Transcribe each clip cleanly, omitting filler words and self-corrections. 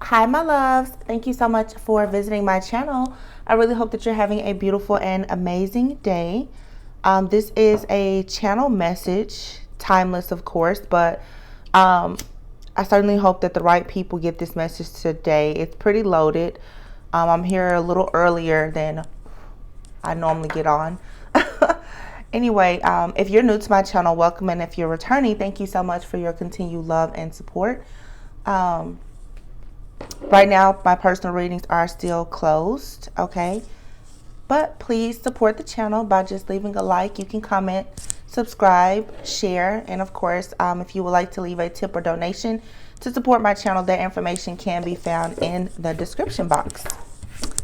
Hi, my loves. Thank you so much for visiting my channel. I really hope that you're having a beautiful and amazing day. This is a channel message, timeless, of course, but I certainly hope that the right people get this message today. It's pretty loaded. I'm here a little earlier than I normally get on. Anyway, if you're new to my channel, welcome, and if you're returning, thank you so much for your continued love and support. Right now, my personal readings are still closed, okay? But please support the channel by just leaving a like. You can comment, subscribe, share, and of course, if you would like to leave a tip or donation to support my channel, that information can be found in the description box.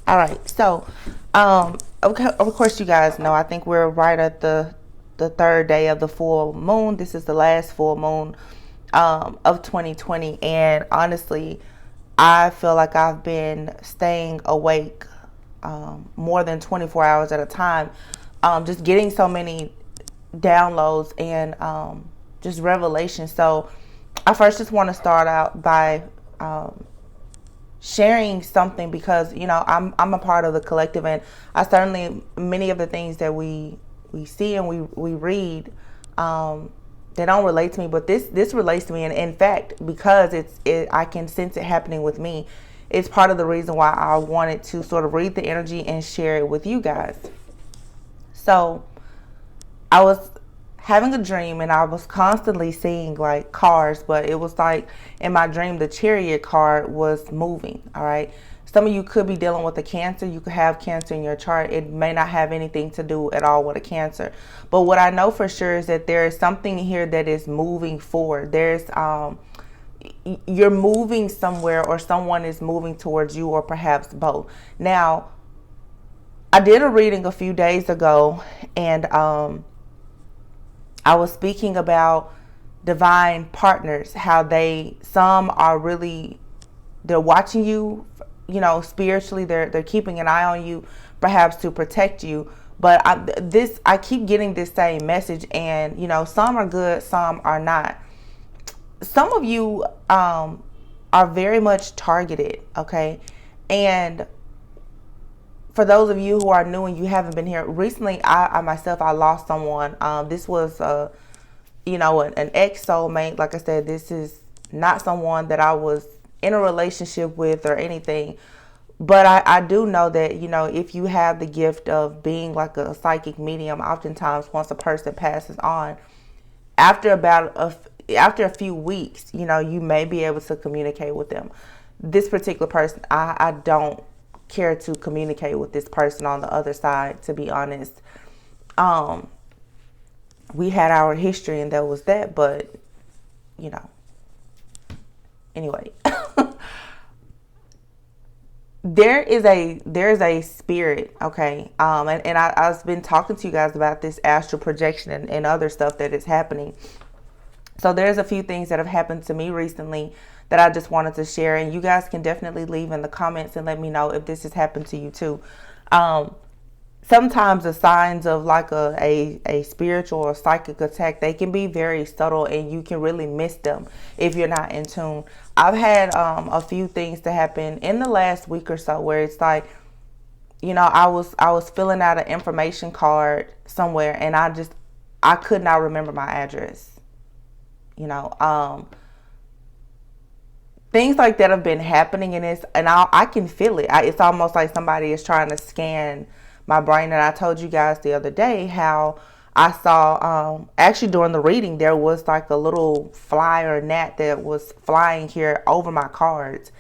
All right, so of course, you guys know, I think we're right at the third day of the full moon. This is the last full moon of 2020, and honestly, I feel like I've been staying awake more than 24 hours at a time, just getting so many downloads and just revelations. So I first just want to start out by sharing something, because you know I'm a part of the collective, and I certainly, many of the things that we see and we read, they don't relate to me, but this relates to me, and in fact, because I can sense it happening with me, it's part of the reason why I wanted to sort of read the energy and share it with you guys. So I was having a dream, and I was constantly seeing like cars, but it was like in my dream the chariot card was moving. All right, some of you could be dealing with a cancer. You could have cancer in your chart. It may not have anything to do at all with a cancer, but what I know for sure is that there is something here that is moving forward. There's you're moving somewhere, or someone is moving towards you, or perhaps both. Now, I did a reading a few days ago, and I was speaking about divine partners, how some are really, they're watching you, you know, spiritually, they're keeping an eye on you, perhaps to protect you. But I keep getting this same message, and you know, some are good, some are not. Some of you are very much targeted, okay? And for those of you who are new and you haven't been here recently, I myself, I lost someone. This was you know, an ex soulmate. Like I said, this is not someone that I was in a relationship with or anything. But I do know that, you know, if you have the gift of being like a psychic medium, oftentimes once a person passes on, after after a few weeks, you know, you may be able to communicate with them. This particular person, I don't care to communicate with this person on the other side, to be honest. We had our history, and that was that. But you know, anyway. There's a spirit, okay, and I've been talking to you guys about this astral projection and other stuff that is happening. So there's a few things that have happened to me recently that I just wanted to share, and you guys can definitely leave in the comments and let me know if this has happened to you too. Sometimes the signs of like a spiritual or psychic attack, they can be very subtle, and you can really miss them if you're not in tune. I've had a few things to happen in the last week or so where it's like, you know, I was filling out an information card somewhere, and I could not remember my address. You know, things like that have been happening, and I can feel it. It's almost like somebody is trying to scan my brain. And I told you guys the other day how I saw, actually during the reading, there was like a little fly or gnat that was flying here over my cards,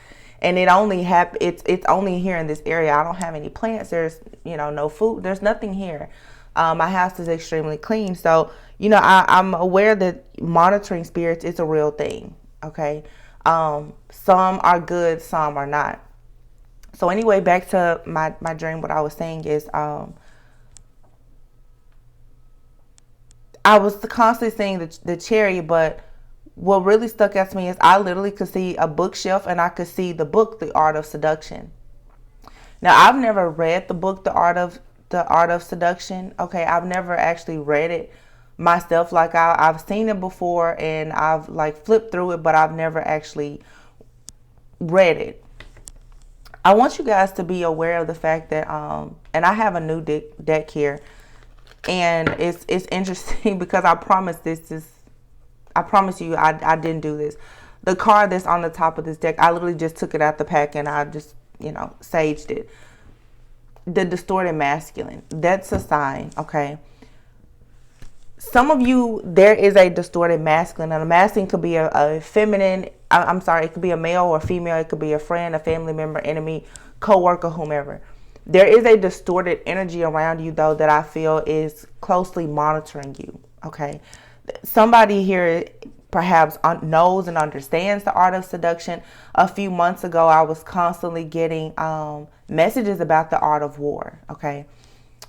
and it only it's only here in this area. I don't have any plants. There's, you know, no food. There's nothing here. My house is extremely clean, so you know, I'm aware that monitoring spirits is a real thing. Okay, some are good, some are not. So anyway, back to my dream. What I was saying is, I was constantly seeing the chariot, but what really stuck out to me is I literally could see a bookshelf, and I could see the book, The Art of Seduction. Now, I've never read the book, The Art of Seduction. Okay, I've never actually read it myself. Like I've seen it before, and I've like flipped through it, but I've never actually read it. I want you guys to be aware of the fact that, and I have a new deck here, and it's interesting because I promise I promise you, I didn't do this. The card that's on the top of this deck, I literally just took it out the pack and I just, saged it. The distorted masculine. That's a sign, okay? Some of you, there is a distorted masculine, and a masculine could be a feminine, I'm sorry, it could be a male or female, it could be a friend, a family member, enemy, co-worker, whomever. There is a distorted energy around you, though, that I feel is closely monitoring you, okay? Somebody here perhaps knows and understands the art of seduction. A few months ago, I was constantly getting messages about the art of war, okay?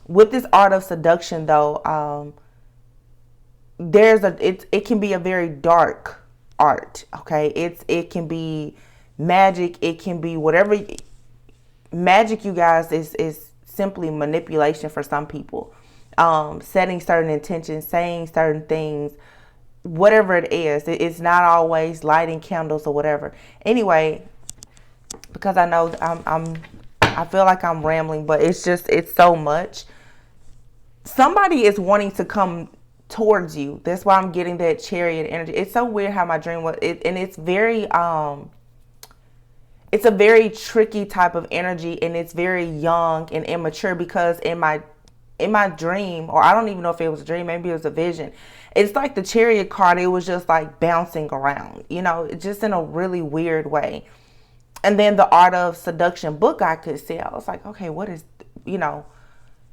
With this art of seduction, though, it can be a very dark art, okay? It can be magic, it can be whatever. Magic, you guys, is simply manipulation for some people. Setting certain intentions, saying certain things, whatever it is. It's not always lighting candles or whatever. Anyway, because I know I feel like I'm rambling, but it's so much. Somebody is wanting to come towards you. That's why I'm getting that chariot energy. It's so weird how my dream was, and it's very it's a very tricky type of energy, and it's very young and immature, because in my dream, or I don't even know if it was a dream, maybe it was a vision, it's like the chariot card, it was just like bouncing around, just in a really weird way. And then the Art of Seduction book, I could see, I was like, okay, what is,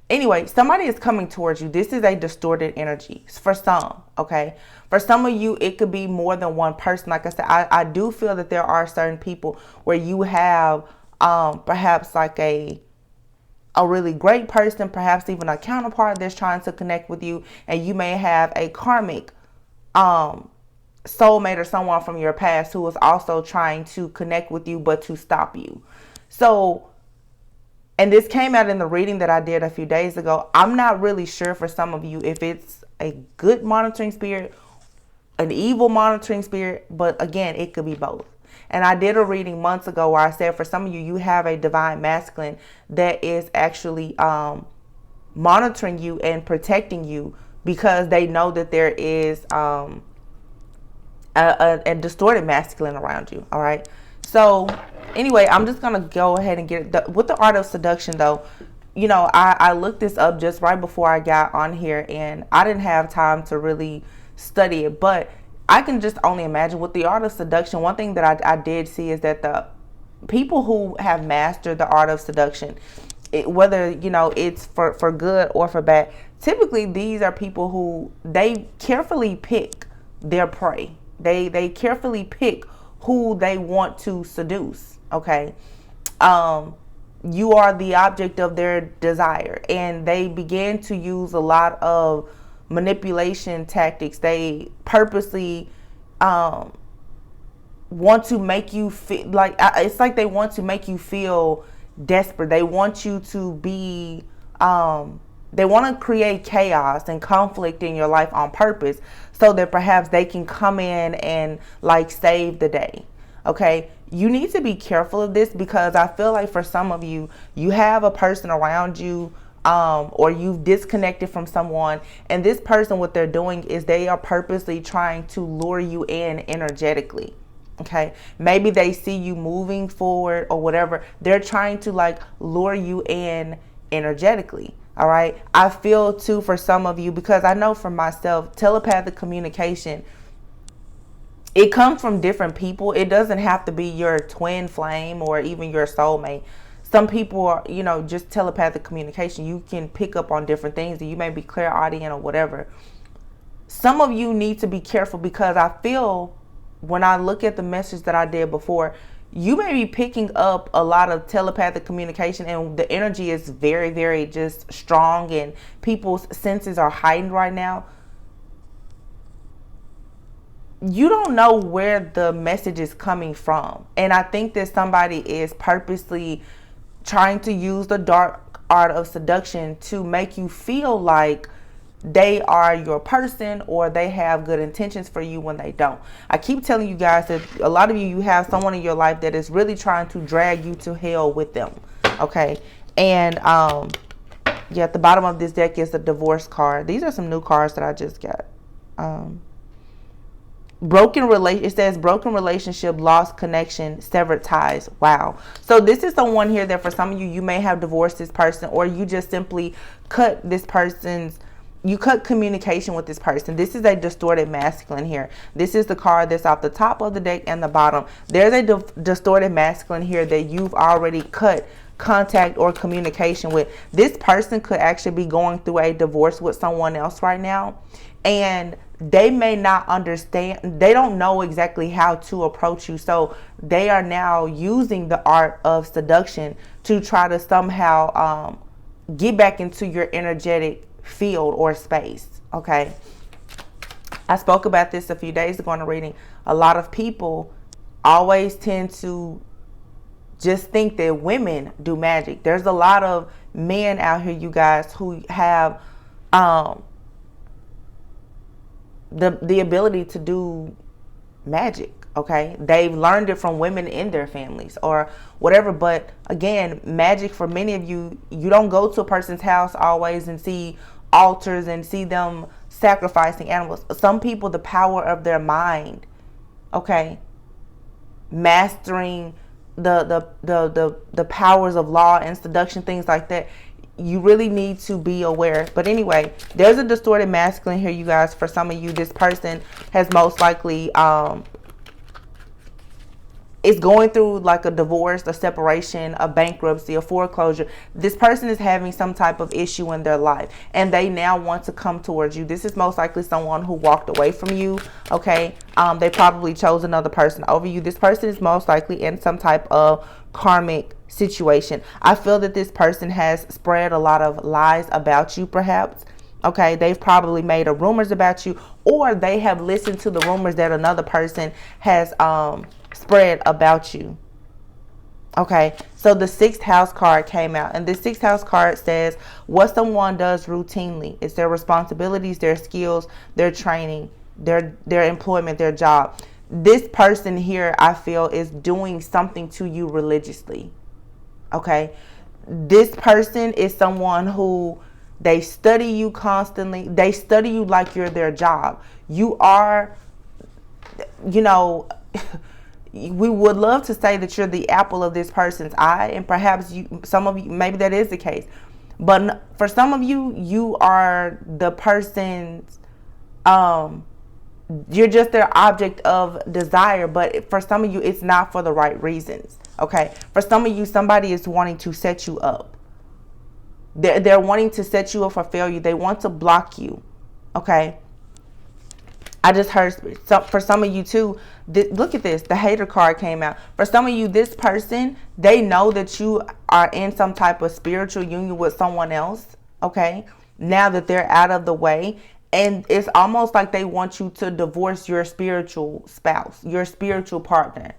anyway, somebody is coming towards you. This is a distorted energy for some, okay? For some of you, it could be more than one person. Like I said, I do feel that there are certain people where you have perhaps like a really great person, perhaps even a counterpart that's trying to connect with you, and you may have a karmic soulmate or someone from your past who is also trying to connect with you but to stop you. So, and this came out in the reading that I did a few days ago. I'm not really sure for some of you if it's a good monitoring spirit, an evil monitoring spirit, but again, it could be both. And I did a reading months ago where I said for some of you, you have a divine masculine that is actually monitoring you and protecting you, because they know that there is a distorted masculine around you. All right. So anyway, I'm just going to go ahead and get it. With the Art of Seduction, though, I looked this up just right before I got on here, and I didn't have time to really study it, but I can just only imagine with the Art of Seduction, one thing that I did see is that the people who have mastered the Art of Seduction, whether, it's for good or for bad, typically these are people who, they carefully pick their prey. They carefully pick who they want to seduce, okay? You are the object of their desire, and they begin to use a lot of manipulation tactics. They purposely want to make you feel like, it's like they want to make you feel desperate. They want you to be they want to create chaos and conflict in your life on purpose, so that perhaps they can come in and like save the day. Okay, you need to be careful of this, because I feel like for some of you, you have a person around you, or you've disconnected from someone, and this person, what they're doing is they are purposely trying to lure you in energetically. Okay, maybe they see you moving forward or whatever. They're trying to like lure you in energetically. All right, I feel too for some of you, because I know for myself, telepathic communication, it comes from different people. It doesn't have to be your twin flame or even your soulmate. Some people are, just telepathic communication. You can pick up on different things, and you may be clairaudient or whatever. Some of you need to be careful, because I feel when I look at the message that I did before, you may be picking up a lot of telepathic communication, and the energy is very, very just strong, and people's senses are heightened right now. You don't know where the message is coming from. And I think that somebody is purposely trying to use the dark art of seduction to make you feel like they are your person or they have good intentions for you when they don't. I keep telling you guys that a lot of you have someone in your life that is really trying to drag you to hell with them. Okay. And yeah, at the bottom of this deck is the divorce card. These are some new cards that I just got. It says broken relationship, lost connection, severed ties. Wow. So this is someone here that for some of you, you may have divorced this person, or you just simply cut communication with this person. This is a distorted masculine here. This is the card that's off the top of the deck and the bottom. There's a distorted masculine here that you've already cut contact or communication with. This person could actually be going through a divorce with someone else right now, and they may not understand. They don't know exactly how to approach you. So they are now using the art of seduction to try to somehow get back into your energetic field or space. Okay. I spoke about this a few days ago in a reading. A lot of people always tend to just think that women do magic. There's a lot of men out here, you guys, who have the ability to do magic. Okay, they've learned it from women in their families or whatever. But again, magic for many of you, you don't go to a person's house always and see altars and see them sacrificing animals. Some people, the power of their mind, okay, mastering the powers of law and seduction, things like that. You really need to be aware. But anyway, there's a distorted masculine here, you guys. For some of you, this person has most likely is going through like a divorce, a separation, a bankruptcy, a foreclosure. This person is having some type of issue in their life, and they now want to come towards you. This is most likely someone who walked away from you. Okay, they probably chose another person over you. This person is most likely in some type of karmic situation. I feel that this person has spread a lot of lies about you, perhaps. Okay, they've probably made rumors about you, or they have listened to the rumors that another person has spread about you. Okay, so the 6th house card came out, and the 6th house card says what someone does routinely. It's their responsibilities, their skills, their training, their employment, their job. This person here, I feel, is doing something to you religiously. Okay, this person is someone who, they study you constantly. They study you like you're their job. You are, you know, we would love to say that you're the apple of this person's eye, and perhaps some of you, maybe that is the case. But for some of you, you are the person's, you're just their object of desire. But for some of you, it's not for the right reasons. Okay, for some of you, somebody is wanting to set you up. They're wanting to set you up for failure. They want to block you. Okay, I just heard for some of you too. Look at this. The hater card came out. For some of you, this person, they know that you are in some type of spiritual union with someone else. Okay, now that they're out of the way, and it's almost like they want you to divorce your spiritual spouse, your spiritual partner.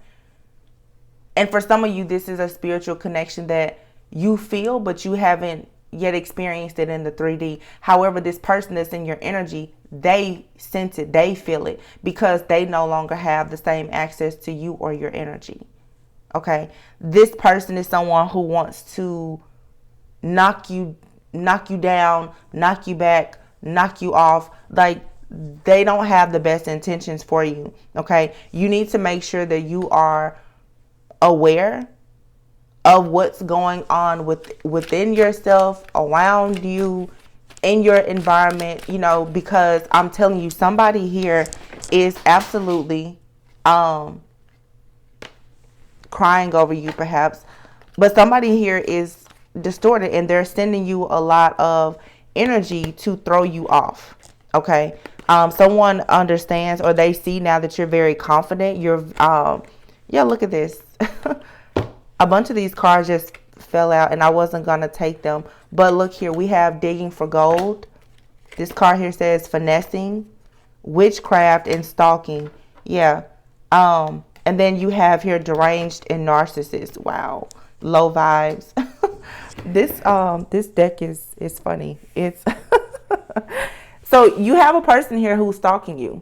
And for some of you, this is a spiritual connection that you feel, but you haven't yet experienced it in the 3D. However, this person that's in your energy, they sense it, they feel it, because they no longer have the same access to you or your energy. Okay, this person is someone who wants to knock you down, knock you back, knock you off. Like, they don't have the best intentions for you. Okay, you need to make sure that you are aware of what's going on within yourself, around you, in your environment, you know, because I'm telling you, somebody here is absolutely crying over you, perhaps, but somebody here is distorted, and they're sending you a lot of energy to throw you off. Okay, someone understands, or they see now that you're very confident. You're yeah, look at this. A bunch of these cards just fell out, and I wasn't going to take them. But look here, we have digging for gold. This card here says finessing, witchcraft, and stalking. Yeah. And then you have here deranged and narcissist. Wow. Low vibes. This deck is funny. It's So you have a person here who's stalking you.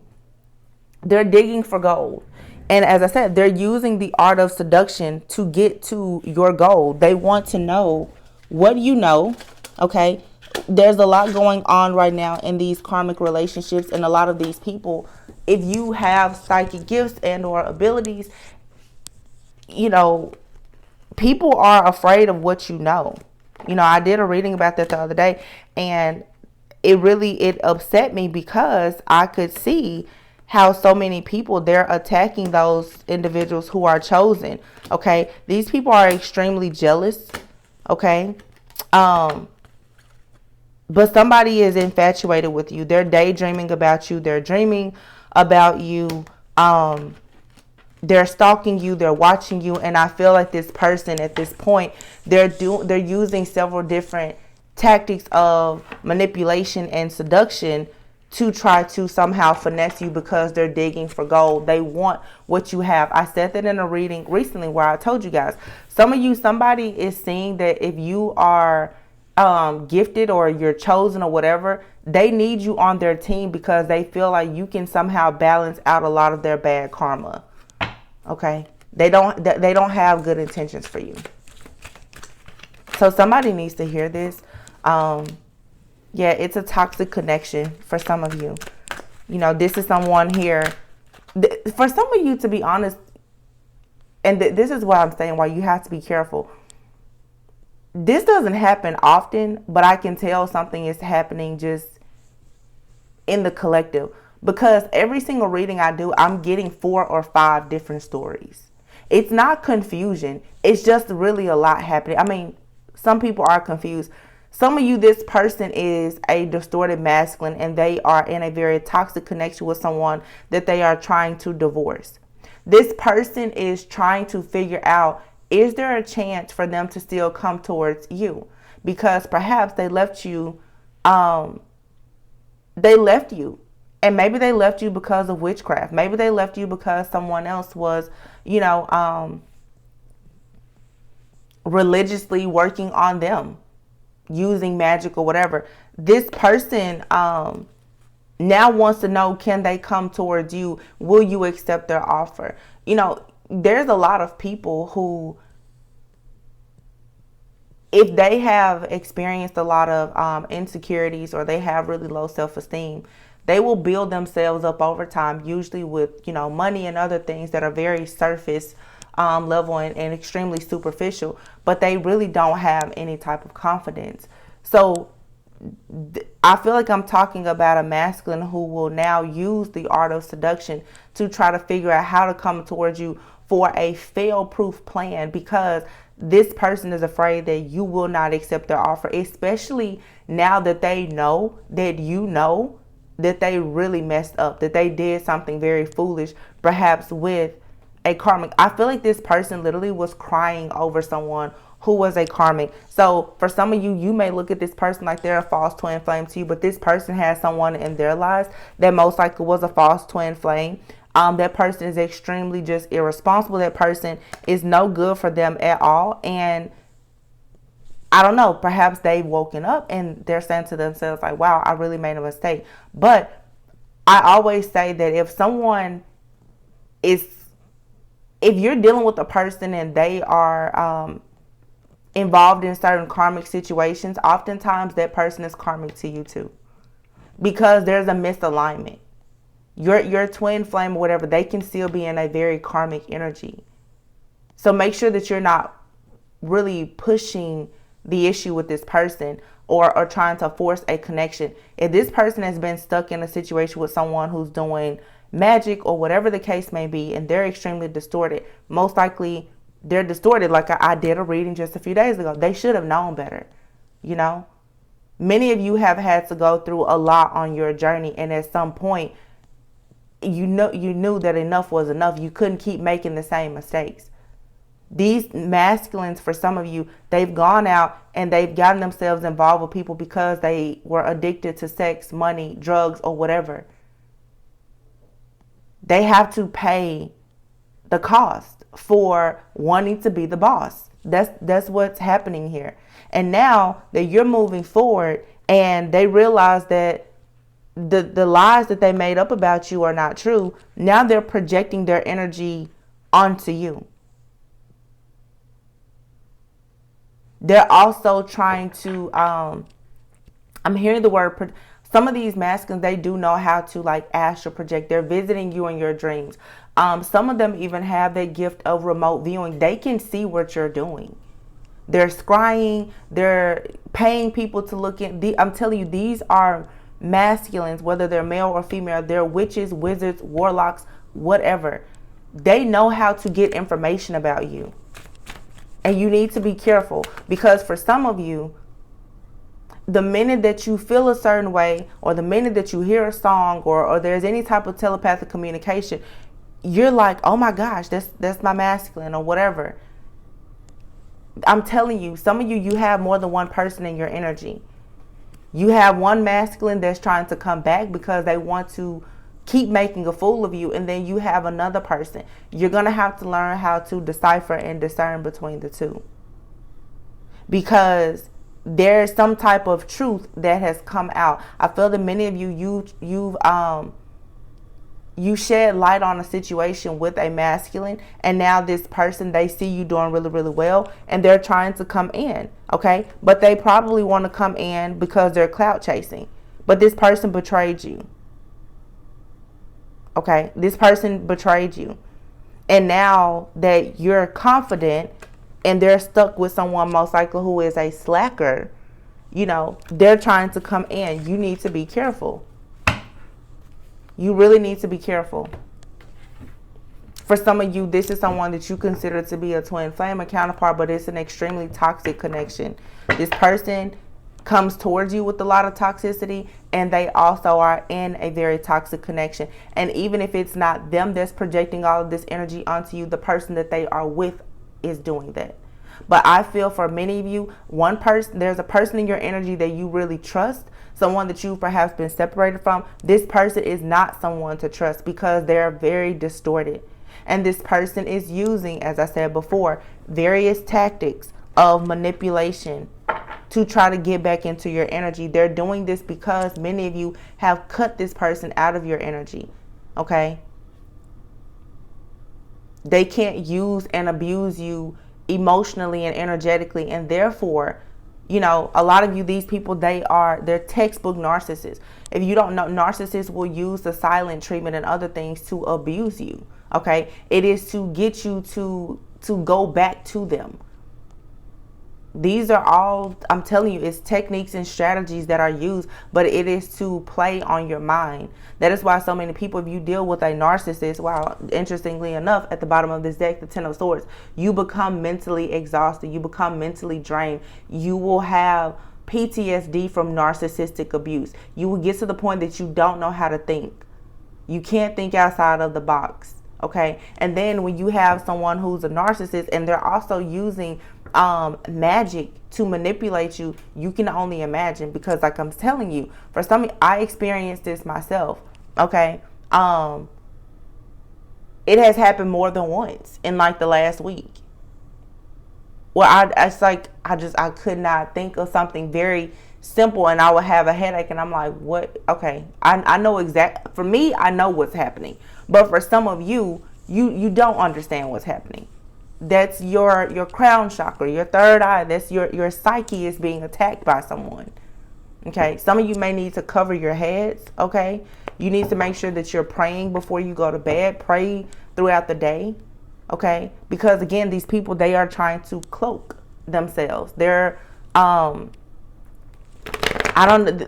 They're digging for gold. And as I said, they're using the art of seduction to get to your goal. They want to know what you know. Okay. There's a lot going on right now in these karmic relationships, and a lot of these people, if you have psychic gifts and or abilities, you know, people are afraid of what you know. You know, I did a reading about that the other day, and it upset me because I could see how so many people, they're attacking those individuals who are chosen. Okay, these people are extremely jealous. Okay, but somebody is infatuated with you. They're daydreaming about you. They're dreaming about you. They're stalking you. They're watching you. And I feel like this person at this point, they're using several different tactics of manipulation and seduction to try to somehow finesse you because they're digging for gold. They want what you have. I said that in a reading recently where I told you guys, some of you, somebody is seeing that if you are gifted or you're chosen or whatever, they need you on their team because they feel like you can somehow balance out a lot of their bad karma. Okay, they don't have good intentions for you. So somebody needs to hear this. Yeah, it's a toxic connection for some of you. You know, this is someone here. For some of you, to be honest, and this is what I'm saying, why you have to be careful. This doesn't happen often, but I can tell something is happening just in the collective. Because every single reading I do, I'm getting 4 or 5 different stories. It's not confusion. It's just really a lot happening. I mean, some people are confused. Some of you, this person is a distorted masculine and they are in a very toxic connection with someone that they are trying to divorce. This person is trying to figure out, is there a chance for them to still come towards you? Because perhaps they left you, and maybe they left you because of witchcraft. Maybe they left you because someone else was, religiously working on them, using magic or whatever. This person now wants to know, can they come towards you? Will you accept their offer? You know, there's a lot of people who, if they have experienced a lot of insecurities or they have really low self-esteem, they will build themselves up over time, usually with, money and other things that are very surface level and extremely superficial, but they really don't have any type of confidence. So I feel like I'm talking about a masculine who will now use the art of seduction to try to figure out how to come towards you for a fail-proof plan, because this person is afraid that you will not accept their offer, especially now that they know that that they really messed up, that they did something very foolish, perhaps with a karmic. I feel like this person literally was crying over someone who was a karmic. So for some of you, you may look at this person like they're a false twin flame to you, but this person has someone in their lives that most likely was a false twin flame. That person is extremely just irresponsible. That person is no good for them at all. And I don't know, perhaps they've woken up and they're saying to themselves like, wow, I really made a mistake. But I always say that if you're dealing with a person and they are involved in certain karmic situations, oftentimes that person is karmic to you too, because there's a misalignment. Your twin flame or whatever, they can still be in a very karmic energy. So make sure that you're not really pushing the issue with this person or trying to force a connection. If this person has been stuck in a situation with someone who's doing magic or whatever the case may be, and they're extremely distorted, most likely they're distorted. Like I did a reading just a few days ago. They should have known better. Many of you have had to go through a lot on your journey, and at some point you knew that enough was enough. You couldn't keep making the same mistakes. These masculines, for some of you, they've gone out and they've gotten themselves involved with people because they were addicted to sex, money, drugs, or whatever. They have to pay the cost for wanting to be the boss. That's what's happening here. And now that you're moving forward and they realize that the lies that they made up about you are not true. Now they're projecting their energy onto you. They're also trying to I'm hearing the word, some of these masculines, they do know how to like astral project. They're visiting you in your dreams. Some of them even have the gift of remote viewing. They can see what you're doing. They're scrying. They're paying people to look in. I'm telling you, these are masculines, whether they're male or female. They're witches, wizards, warlocks, whatever. They know how to get information about you. And you need to be careful, because for some of you, the minute that you feel a certain way, or the minute that you hear a song, or there's any type of telepathic communication, you're like, oh my gosh, that's my masculine or whatever. I'm telling you, some of you have more than one person in your energy. You have one masculine that's trying to come back because they want to keep making a fool of you. And then you have another person. You're going to have to learn how to decipher and discern between the two. Because there's some type of truth that has come out. I feel that many of you shed light on a situation with a masculine, and now this person, they see you doing really, really well, and they're trying to come in, okay? But they probably want to come in because they're clout chasing. But this person betrayed you, okay? This person betrayed you. And now that you're confident and they're stuck with someone most likely who is a slacker, you know, they're trying to come in. You need to be careful. You really need to be careful. For some of you, this is someone that you consider to be a twin flame, a counterpart, but it's an extremely toxic connection. This person comes towards you with a lot of toxicity, and they also are in a very toxic connection. And even if it's not them that's projecting all of this energy onto you, the person that they are with is doing that. But I feel for many of you, there's a person in your energy that you really trust, someone that you've perhaps been separated from. This person is not someone to trust because they're very distorted. And this person is using, as I said before, various tactics of manipulation to try to get back into your energy. They're doing this because many of you have cut this person out of your energy, okay? They can't use and abuse you emotionally and energetically, and therefore, you know, a lot of you, these people, they're textbook narcissists. If you don't know, narcissists will use the silent treatment and other things to abuse you, okay? It is to get you to go back to them. These are all, I'm telling you, it's techniques and strategies that are used, but it is to play on your mind. That is why so many people, if you deal with a narcissist, wow, interestingly enough, at the bottom of this deck, the Ten of Swords, you become mentally exhausted. You become mentally drained. You will have PTSD from narcissistic abuse. You will get to the point that you don't know how to think. You can't think outside of the box, okay? And then when you have someone who's a narcissist and they're also using magic to manipulate you, you can only imagine, because like I'm telling you, for some, I experienced this myself, okay? It has happened more than once in like the last week. Well, I could not think of something very simple, and I would have a headache, and I'm like, what? Okay, I know for me, I know what's happening, but for some of you, you don't understand what's happening. That's your crown chakra, your third eye. That's your psyche is being attacked by someone. Okay. Some of you may need to cover your heads. Okay. You need to make sure that you're praying before you go to bed. Pray throughout the day. Okay. Because again, these people, they are trying to cloak themselves. They're,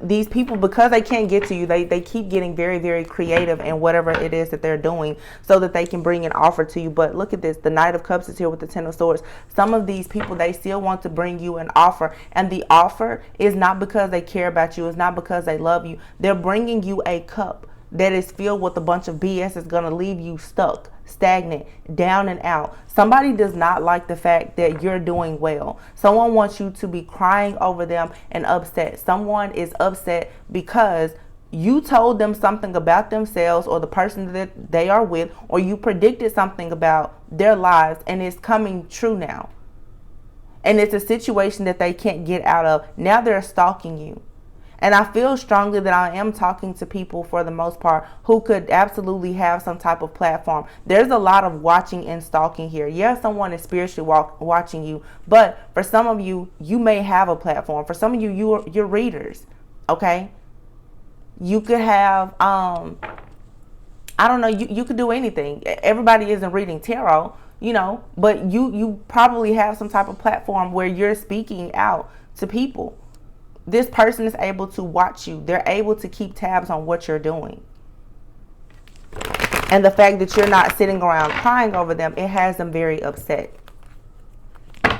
these people, because they can't get to you, they keep getting very, very creative in whatever it is that they're doing so that they can bring an offer to you. But look at this. The Knight of Cups is here with the Ten of Swords. Some of these people, they still want to bring you an offer. And the offer is not because they care about you. It's not because they love you. They're bringing you a cup that is filled with a bunch of BS that's going to leave you stuck, stagnant, down and out. Somebody does not like the fact that you're doing well. Someone wants you to be crying over them and upset. Someone is upset because you told them something about themselves or the person that they are with, or you predicted something about their lives, and it's coming true now. And it's a situation that they can't get out of. Now they're stalking you. And I feel strongly that I am talking to people for the most part who could absolutely have some type of platform. There's a lot of watching and stalking here. Yeah, someone is spiritually watching you, but for some of you, you may have a platform. For some of you, you're readers. Okay, you could have I don't know, you could do anything. Everybody isn't reading tarot, but you probably have some type of platform where you're speaking out to people. This person is able to watch you. They're able to keep tabs on what you're doing. And the fact that you're not sitting around crying over them, it has them very upset.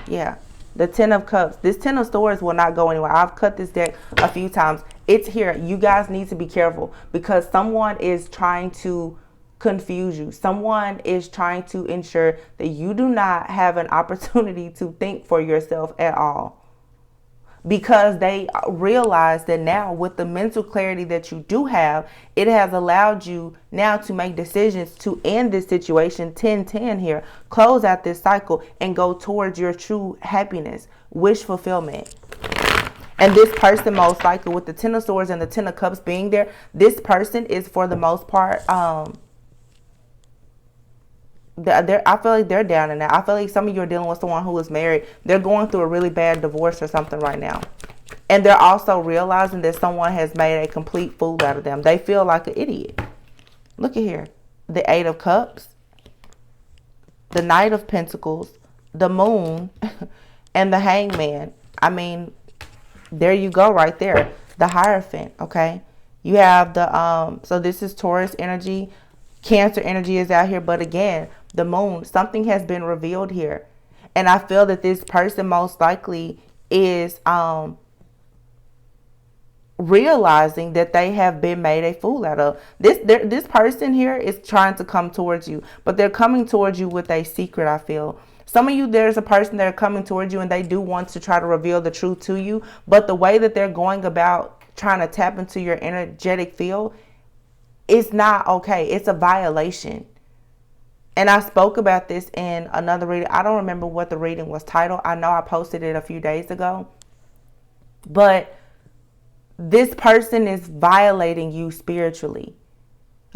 Yeah. The Ten of Cups. This Ten of Swords will not go anywhere. I've cut this deck a few times. It's here. You guys need to be careful because someone is trying to confuse you. Someone is trying to ensure that you do not have an opportunity to think for yourself at all. Because they realize that now with the mental clarity that you do have, it has allowed you now to make decisions to end this situation, 10-10 here, close out this cycle and go towards your true happiness, wish fulfillment. And this person, most likely with the Ten of Swords and the Ten of Cups being there, this person is for the most part, I feel like they're down in that. I feel like some of you are dealing with someone who is married. They're going through a really bad divorce or something right now. And they're also realizing that someone has made a complete fool out of them. They feel like an idiot. Look at here. The Eight of Cups, the Knight of Pentacles, the Moon, and the Hangman. I mean, there you go right there. The Hierophant, okay? You have the, so this is Taurus energy. Cancer energy is out here. But again, the Moon, something has been revealed here. And I feel that this person most likely is realizing that they have been made a fool out of. This person here is trying to come towards you, but they're coming towards you with a secret, I feel. Some of you, there's a person that are coming towards you and they do want to try to reveal the truth to you. But the way that they're going about trying to tap into your energetic field, it's not okay. It's a violation. And I spoke about this in another reading. I don't remember what the reading was titled. I know I posted it a few days ago. But this person is violating you spiritually.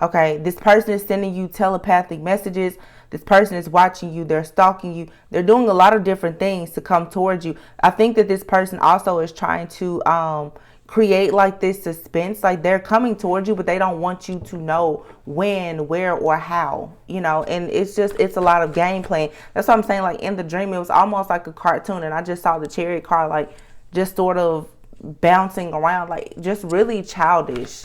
Okay, this person is sending you telepathic messages. This person is watching you. They're stalking you. They're doing a lot of different things to come towards you. I think that this person also is trying to create like this suspense, like they're coming towards you, but they don't want you to know when, where, or how, and it's a lot of game playing. That's what I'm saying. Like in the dream, it was almost like a cartoon, and I just saw the Chariot card like just sort of bouncing around, like just really childish.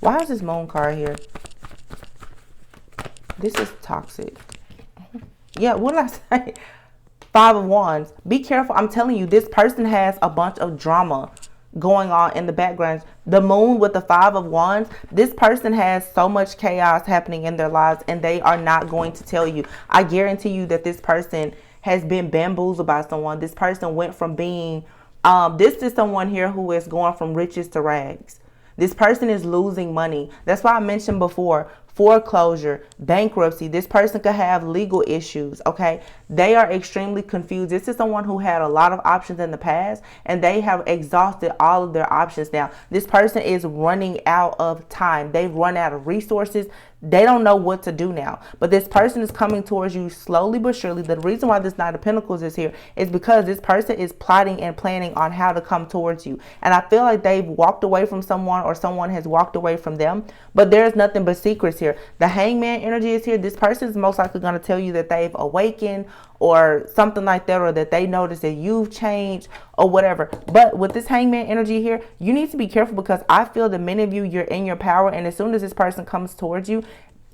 Why is this Moon card here? This is toxic. Yeah, what did I say? Five of Wands. Be careful. I'm telling you, this person has a bunch of drama going on in the background. The Moon with the Five of Wands. This person has so much chaos happening in their lives and they are not going to tell you. I guarantee you that this person has been bamboozled by someone. This person went from being, this is someone here who is going from riches to rags. This person is losing money. That's why I mentioned before, foreclosure, bankruptcy. This person could have legal issues, okay? They are extremely confused. This is someone who had a lot of options in the past and they have exhausted all of their options now. This person is running out of time. They've run out of resources. They don't know what to do now. But this person is coming towards you slowly but surely. The reason why this Knight of Pentacles is here is because this person is plotting and planning on how to come towards you. And I feel like they've walked away from someone or someone has walked away from them. But there's nothing but secrets here. The Hangman energy is here. This person is most likely going to tell you that they've awakened or something like that, or that they notice that you've changed or whatever. But with this Hangman energy here, you need to be careful because I feel that many of you, you're in your power. And as soon as this person comes towards you,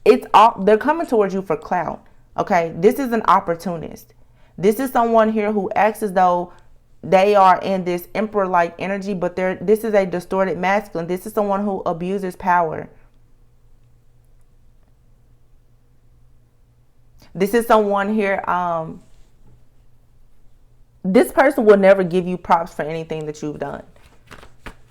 they're coming towards you for clout. Okay, this is an opportunist. This is someone here who acts as though they are in this emperor-like energy, but this is a distorted masculine. This is someone who abuses power. This is someone here, this person will never give you props for anything that you've done.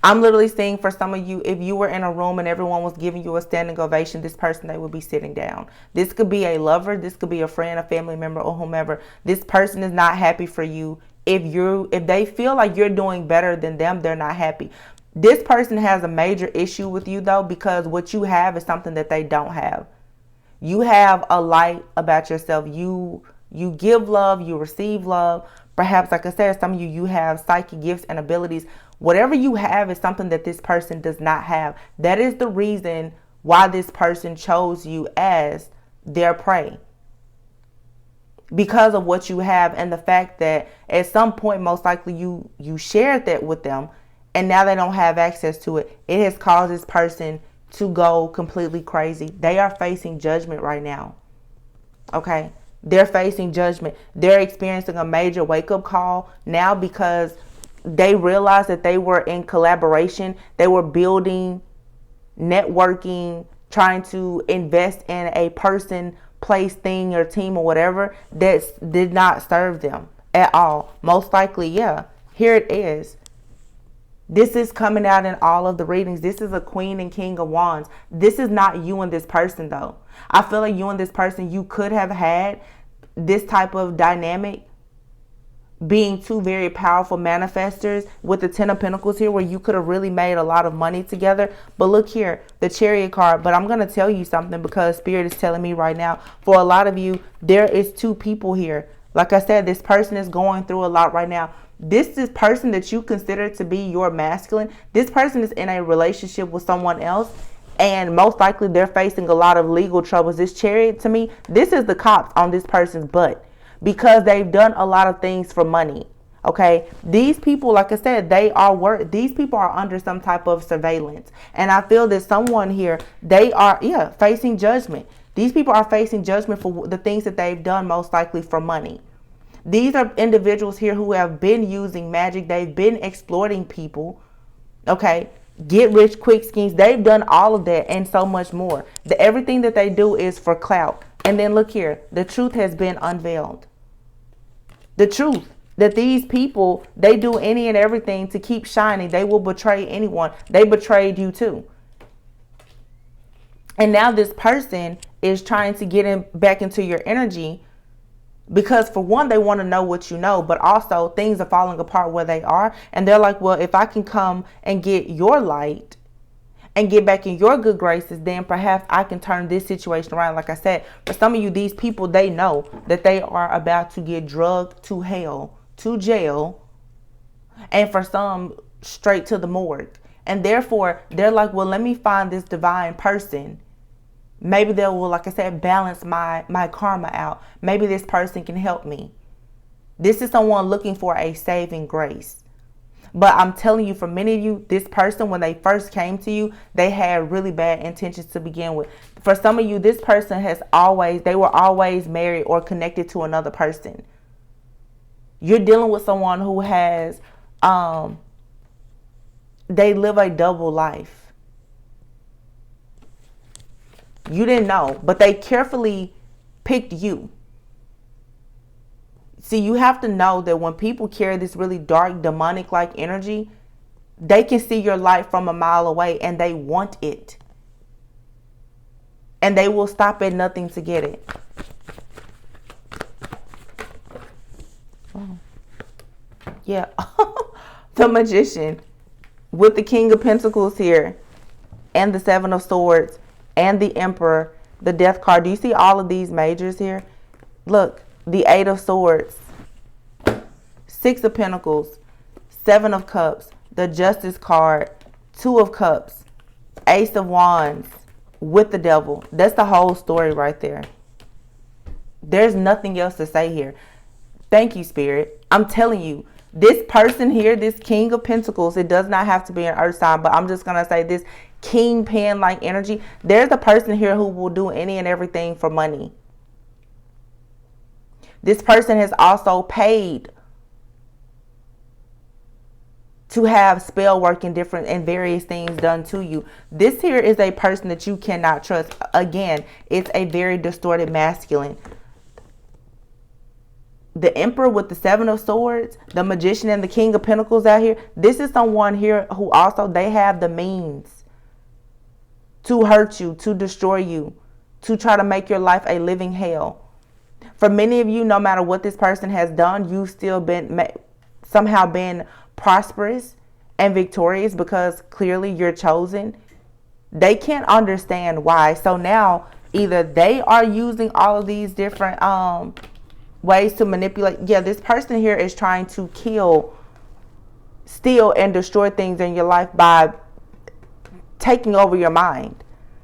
I'm literally saying for some of you, if you were in a room and everyone was giving you a standing ovation, this person, they would be sitting down. This could be a lover. This could be a friend, a family member, or whomever. This person is not happy for you if they feel like you're doing better than them, they're not happy. This person has a major issue with you though, because what you have is something that they don't have. You have a light about yourself. You give love, you receive love. Perhaps, like I said, some of you have psychic gifts and abilities. Whatever you have is something that this person does not have. That is the reason why this person chose you as their prey. Because of what you have and the fact that at some point, most likely you shared that with them and now they don't have access to it. It has caused this person to go completely crazy. They are facing judgment right now. Okay? They're facing judgment. They're experiencing a major wake-up call now because they realized that they were in collaboration. They were building, networking, trying to invest in a person, place, thing, or team, or whatever that did not serve them at all. Most likely, yeah. Here it is. This is coming out in all of the readings. This is a Queen and King of Wands. This is not you and this person, though. I feel like you and this person, you could have had this type of dynamic, being two very powerful manifestors with the Ten of Pentacles here, where you could have really made a lot of money together. But look here, the Chariot card. But I'm going to tell you something, because Spirit is telling me right now, for a lot of you, there is two people here. Like I said, this person is going through a lot right now. This person that you consider to be your masculine, this person is in a relationship with someone else, and most likely they're facing a lot of legal troubles. This Chariot, to me, this is the cops on this person's butt, because they've done a lot of things for money. Okay, these people, like I said, these people are under some type of surveillance, and I feel that someone here, they are facing judgment. These people are facing judgment for the things that they've done, most likely for money. These are individuals here who have been using magic. They've been exploiting people. Okay, get rich quick schemes. They've done all of that and so much more. Everything that they do is for clout. And then look here, the truth has been unveiled. The truth that these people, they do any and everything to keep shining. They will betray anyone. They betrayed you too. And now this person is trying to get back into your energy, because for one, they want to know what you know, but also things are falling apart where they are. And they're like, well, if I can come and get your light and get back in your good graces, then perhaps I can turn this situation around. Like I said, for some of you, these people, they know that they are about to get drugged to hell, to jail, and for some, straight to the morgue. And therefore, they're like, well, let me find this divine person. Maybe they will, like I said, balance my karma out. Maybe this person can help me. This is someone looking for a saving grace. But I'm telling you, for many of you, this person, when they first came to you, they had really bad intentions to begin with. For some of you, this person they were always married or connected to another person. You're dealing with someone who has, they live a double life. You didn't know, but they carefully picked you. See, you have to know that when people carry this really dark, demonic-like energy, they can see your light from a mile away and they want it. And they will stop at nothing to get it. Oh. Yeah. The Magician with the King of Pentacles here and the Seven of Swords and the Emperor, the Death card. Do you see all of these majors here? Look, the Eight of Swords, Six of Pentacles, Seven of Cups, the Justice card, Two of Cups, Ace of Wands with the Devil. That's the whole story right there. There's nothing else to say here. Thank you, Spirit. I'm telling you, this person here, this King of Pentacles, it does not have to be an earth sign, but I'm just going to say this kingpin-like energy. There's a person here who will do any and everything for money. This person has also paid to have spell work and various things done to you. This here is a person that you cannot trust. Again, it's a very distorted masculine. The Emperor with the Seven of Swords, the Magician and the King of Pentacles out here. This is someone here who also, they have the means to hurt you, to destroy you, to try to make your life a living hell. For many of you, no matter what this person has done, you've still been somehow been prosperous and victorious because clearly you're chosen. They can't understand why. So now either they are using all of these different ways to manipulate. Yeah, this person here is trying to kill, steal, and destroy things in your life by taking over your mind.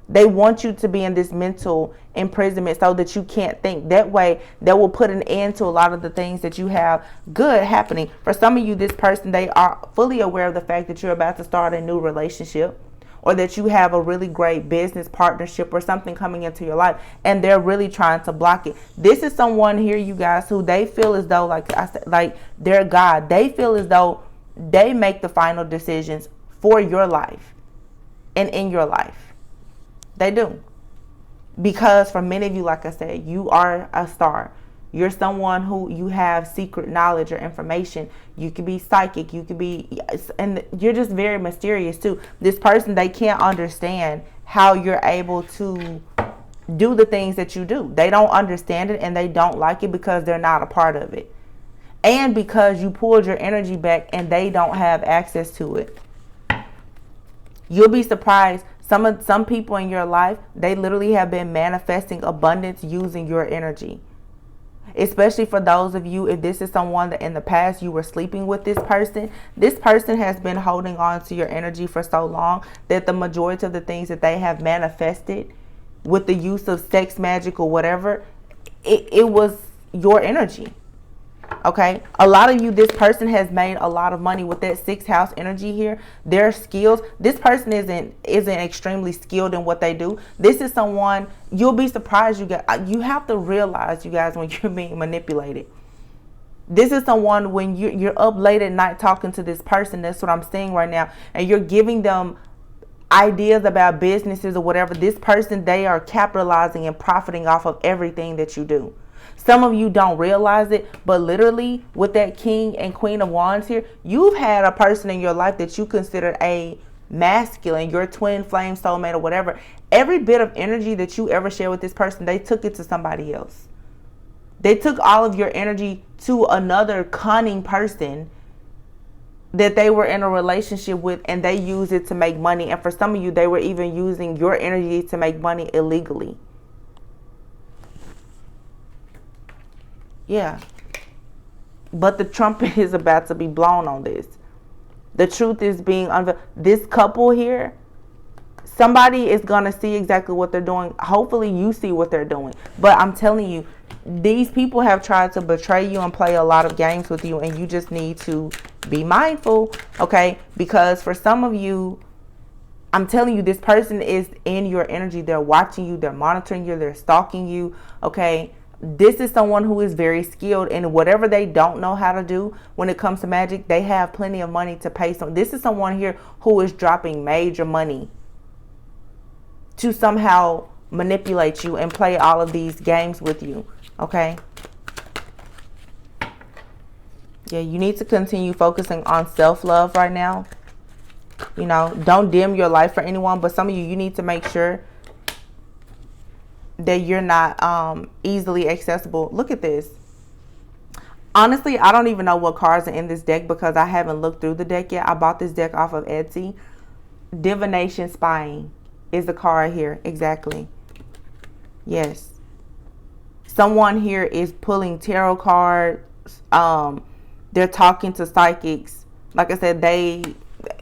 They want you to be in this mental imprisonment so that you can't think. That way, that will put an end to a lot of the things that you have good happening. For some of you, this person, they are fully aware of the fact that you're about to start a new relationship, or that you have a really great business partnership or something coming into your life, and they're really trying to block it. This is someone here, you guys, who they feel as though, like I said, like they're God. They feel as though they make the final decisions for your life and in your life. They do. Because for many of you, like I said, you are a star. You're someone who you have secret knowledge or information. You could be psychic. You could be, and you're just very mysterious too. This person, they can't understand how you're able to do the things that you do. They don't understand it, and they don't like it because they're not a part of it. And because you pulled your energy back and they don't have access to it. You'll be surprised. Some people in your life, they literally have been manifesting abundance using your energy. Especially for those of you, if this is someone that in the past you were sleeping with this person has been holding on to your energy for so long that the majority of the things that they have manifested with the use of sex, magic, or whatever, it was your energy. Okay, a lot of you, this person has made a lot of money with that 6th house energy here. Their skills, this person isn't extremely skilled in what they do. This is someone, you'll be surprised. You have to realize, you guys, when you're being manipulated. This is someone, when you're up late at night talking to this person, that's what I'm seeing right now, and you're giving them ideas about businesses or whatever. This person, they are capitalizing and profiting off of everything that you do. Some of you don't realize it, but literally with that King and Queen of Wands here, you've had a person in your life that you considered a masculine, your twin flame soulmate or whatever. Every bit of energy that you ever share with this person, they took it to somebody else. They took all of your energy to another cunning person that they were in a relationship with, and they used it to make money. And for some of you, they were even using your energy to make money illegally. Yeah. But the trumpet is about to be blown on this. The truth is being unveiled. This couple here, somebody is going to see exactly what they're doing. Hopefully you see what they're doing. But I'm telling you, these people have tried to betray you and play a lot of games with you, and you just need to be mindful, okay? Because for some of you, I'm telling you, this person is in your energy. They're watching you. They're monitoring you. They're stalking you, okay? This is someone who is very skilled in whatever they don't know how to do when it comes to magic. They have plenty of money to pay some. This is someone here who is dropping major money to somehow manipulate you and play all of these games with you, okay? Yeah, you need to continue focusing on self-love right now. You know, don't dim your light for anyone, but some of you need to make sure that you're not easily accessible. Look at this. Honestly, I don't even know what cards are in this deck because I haven't looked through the deck yet. I bought this deck off of Etsy. Divination Spying is the card here. Exactly. Yes. Someone here is pulling tarot cards. They're talking to psychics. Like I said,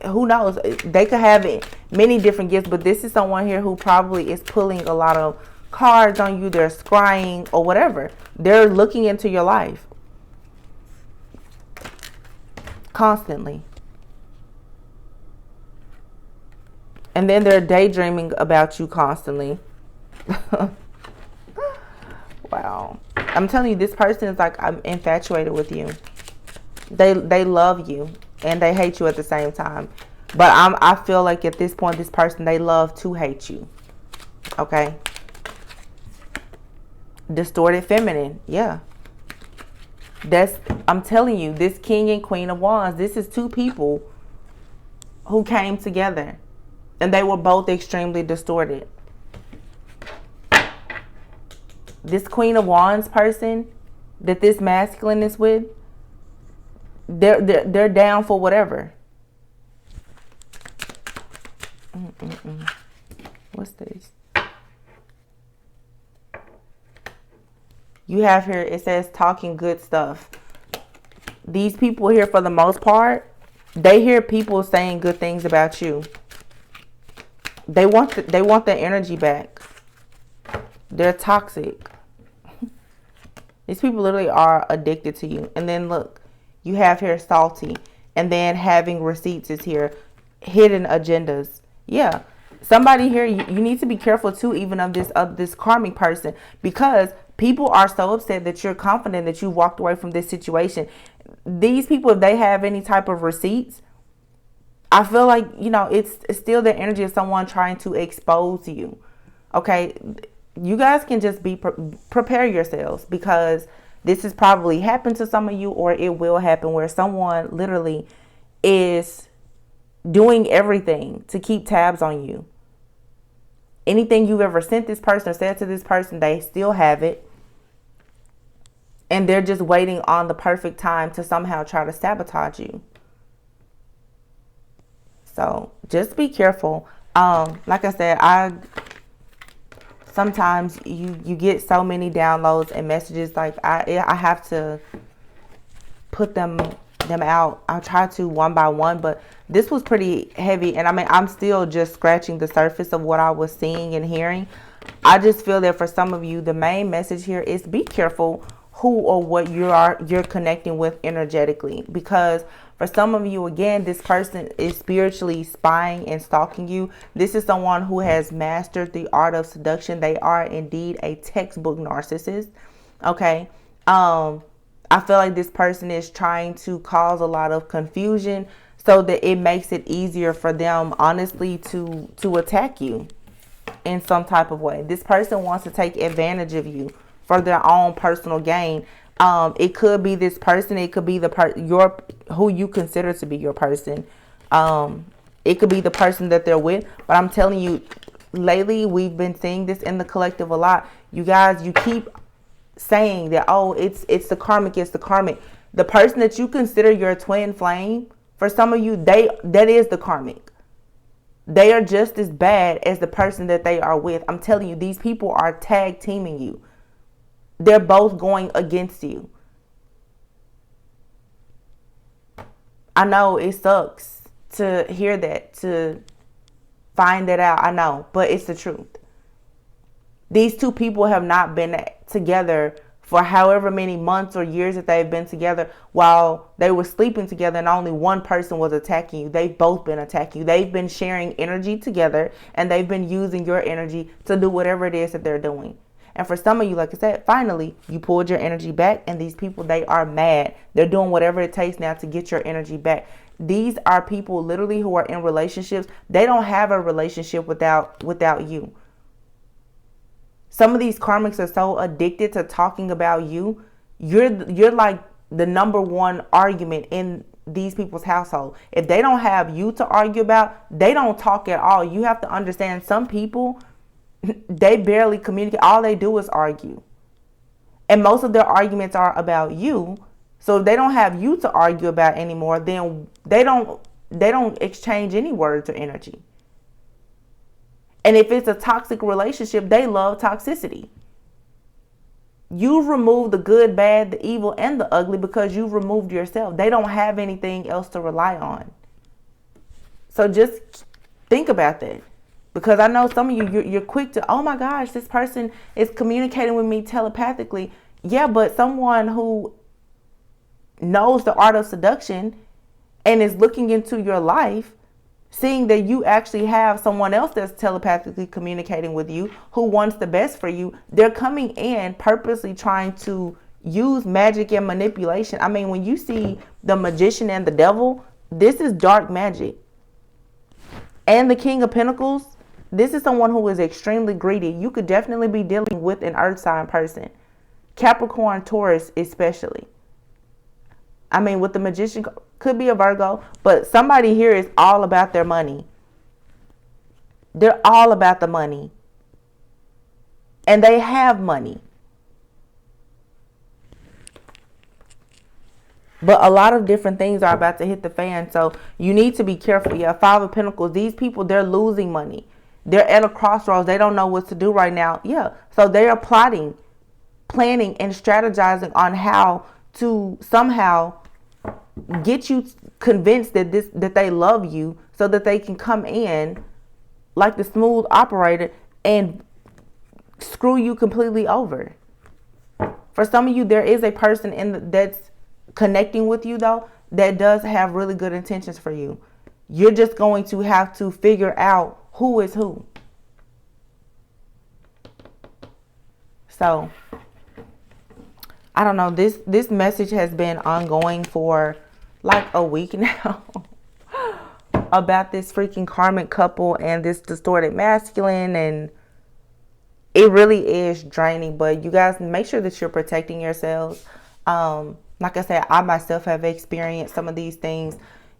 who knows? They could have many different gifts, but this is someone here who probably is pulling a lot of cards on you. They're scrying or whatever. They're looking into your life constantly, and then they're daydreaming about you constantly. Wow. I'm telling you, this person is like, I'm infatuated with you. They love you and they hate you at the same time, but I feel like at this point, this person, they love to hate you. Okay. Distorted feminine. Yeah. I'm telling you, this King and Queen of Wands, this is two people who came together and they were both extremely distorted. This Queen of Wands person that this masculine is with, They're down for whatever. What's this? You have here, it says talking good stuff. These people here, for the most part, they hear people saying good things about you. They want their energy back. They're toxic. These people literally are addicted to you. And then look, you have here salty. And then having receipts is here. Hidden agendas. Yeah. Somebody here, you need to be careful too, even of this karmic person, because people are so upset that you're confident that you walked away from this situation. These people, if they have any type of receipts, I feel like, it's still the energy of someone trying to expose you. Okay. You guys can just prepare yourselves, because this has probably happened to some of you, or it will happen, where someone literally is doing everything to keep tabs on you. Anything you've ever sent this person or said to this person, they still have it. And they're just waiting on the perfect time to somehow try to sabotage you. So just be careful. Like I said, sometimes you get so many downloads and messages, like I have to put them out. I'll try to one by one, but this was pretty heavy, and I mean, I'm still just scratching the surface of what I was seeing and hearing. I just feel that for some of you, the main message here is be careful who or what you're connecting with energetically, because for some of you, again, this person is spiritually spying and stalking you. This is someone who has mastered the art of seduction. They are indeed a textbook narcissist. Okay. I feel like this person is trying to cause a lot of confusion so that it makes it easier for them, honestly, to attack you in some type of way. This person wants to take advantage of you for their own personal gain. It could be this person. It could be who you consider to be your person. It could be the person that they're with. But I'm telling you, lately we've been seeing this in the collective a lot. You guys, you keep saying that, oh, it's the karmic, it's the karmic. The person that you consider your twin flame, for some of you, that is the karmic. They are just as bad as the person that they are with. I'm telling you, these people are tag teaming you. They're both going against you. I know it sucks to hear that, to find that out. I know, but it's the truth. These two people have not been together for however many months or years that they've been together, while they were sleeping together and only one person was attacking you. They've both been attacking you. They've been sharing energy together, and they've been using your energy to do whatever it is that they're doing. And for some of you, like I said, finally, you pulled your energy back, and these people, they are mad. They're doing whatever it takes now to get your energy back. These are people literally who are in relationships. They don't have a relationship without you. Some of these karmics are so addicted to talking about you. You're like the number one argument in these people's household. If they don't have you to argue about, they don't talk at all. You have to understand, some people, they barely communicate. All they do is argue. And most of their arguments are about you. So if they don't have you to argue about anymore, then they don't exchange any words or energy. And if it's a toxic relationship, they love toxicity. You've removed the good, bad, the evil, and the ugly because you've removed yourself. They don't have anything else to rely on. So just think about that. Because I know some of you're quick to, oh my gosh, this person is communicating with me telepathically. Yeah, but someone who knows the art of seduction and is looking into your life, seeing that you actually have someone else that's telepathically communicating with you, who wants the best for you, they're coming in purposely trying to use magic and manipulation. I mean, when you see the magician and the devil, this is dark magic. And the King of Pentacles, this is someone who is extremely greedy. You could definitely be dealing with an earth sign person. Capricorn, Taurus especially. I mean, with the magician, could be a Virgo, but somebody here is all about their money. They're all about the money. And they have money. But a lot of different things are about to hit the fan. So you need to be careful. Yeah, Five of Pentacles. These people, they're losing money. They're at a crossroads. They don't know what to do right now. Yeah. So they are plotting, planning, and strategizing on how to somehow get you convinced that they love you so that they can come in like the smooth operator and screw you completely over. For some of you, there is a person that's connecting with you though that does have really good intentions for you. You're just going to have to figure out who is who. So I don't know, this message has been ongoing for like a week now about this freaking karmic couple and this distorted masculine, and it really is draining. But you guys make sure that you're protecting yourselves. Like I said, I myself have experienced some of these things.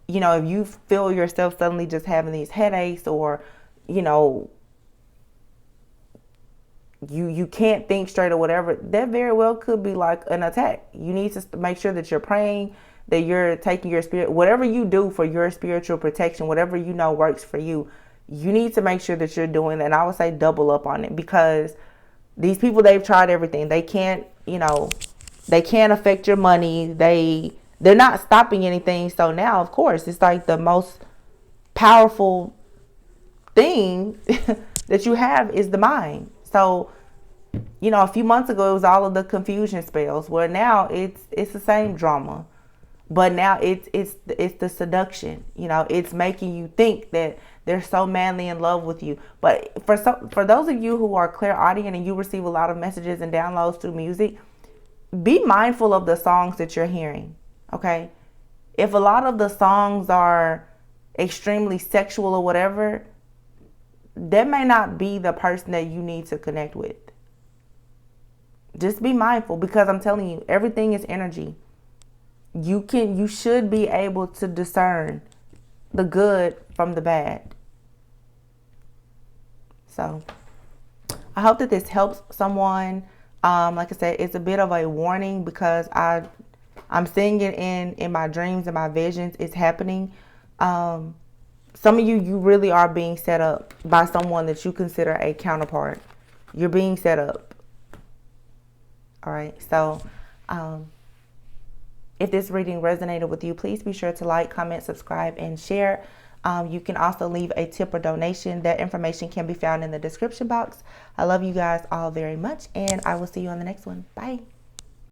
You know, if you feel yourself suddenly just having these headaches, or, you know, you can't think straight or whatever, that very well could be like an attack. You need to make sure that you're praying, that you're taking your spirit, whatever you do for your spiritual protection, whatever you know works for you, you need to make sure that you're doing that. And I would say double up on it, because these people, they've tried everything. They can't, you know, they can't affect your money. They're not stopping anything. So now, of course, it's like the most powerful thing that you have is the mind. So, you know, a few months ago, it was all of the confusion spells. Well, now it's the same drama, but now it's the seduction. You know, it's making you think that they're so madly in love with you. But for those of you who are clairaudient and you receive a lot of messages and downloads through music, be mindful of the songs that you're hearing. Okay, if a lot of the songs are extremely sexual or whatever, that may not be the person that you need to connect with. Just be mindful, because I'm telling you, everything is energy. You should be able to discern the good from the bad. So I hope that this helps someone. Like I said, it's a bit of a warning, because I'm seeing it in my dreams and my visions. It's happening. Some of you really are being set up by someone that you consider a counterpart. You're being set up. All right. So if this reading resonated with you, please be sure to like, comment, subscribe, and share. You can also leave a tip or donation. That information can be found in the description box. I love you guys all very much, and I will see you on the next one. Bye.